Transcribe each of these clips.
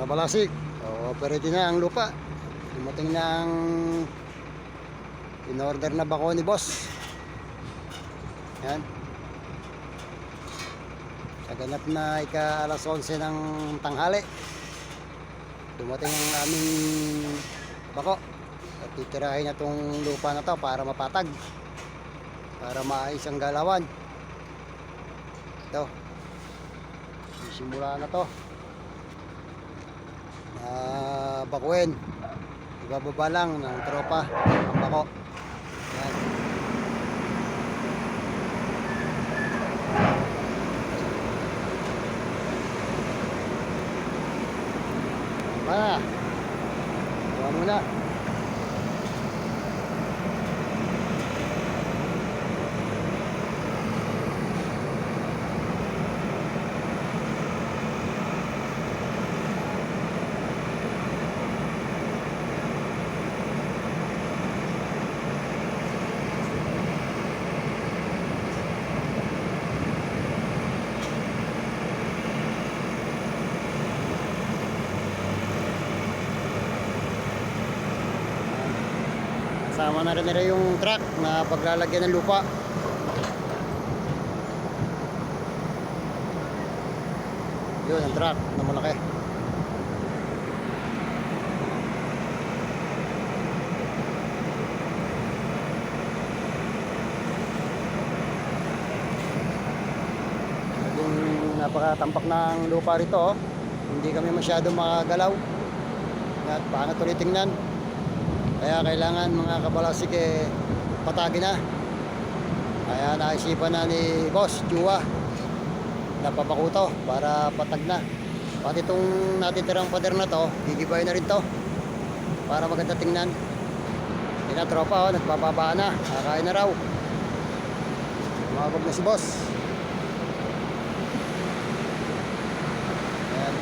mga balasik. O, pwede na ang lupa. Dumating na ang in-order na bako ni boss. Yan. Kaganap na ika-alas 11 ng tanghali. Dumating ang aming bako. At titirahin na itong lupa na to para mapatag. Para maayos ang galawan. Ito. Simula na to. Bakuin. Ibababa lang ng tropa ang bako. Yan. Para. Gawa muna. Kasama na rin nila yung truck na paglalagyan ng lupa. Yun ang truck na malaki. Yung napakatampak ng lupa rito, hindi kami masyadong makagalaw at pangit ulit tingnan. Kaya kailangan mga kabalasik patagin na. Kaya naisipan na ni Boss Chua na papakuto para patag na. Pati itong natitirang pader na to, gigibay na rin to para maganda tingnan. Tropa nagpapababa na, kakain na raw. Tumawag na si Boss. Ayan.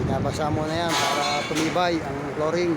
Binabasa mo na yan para tumibay ang flooring.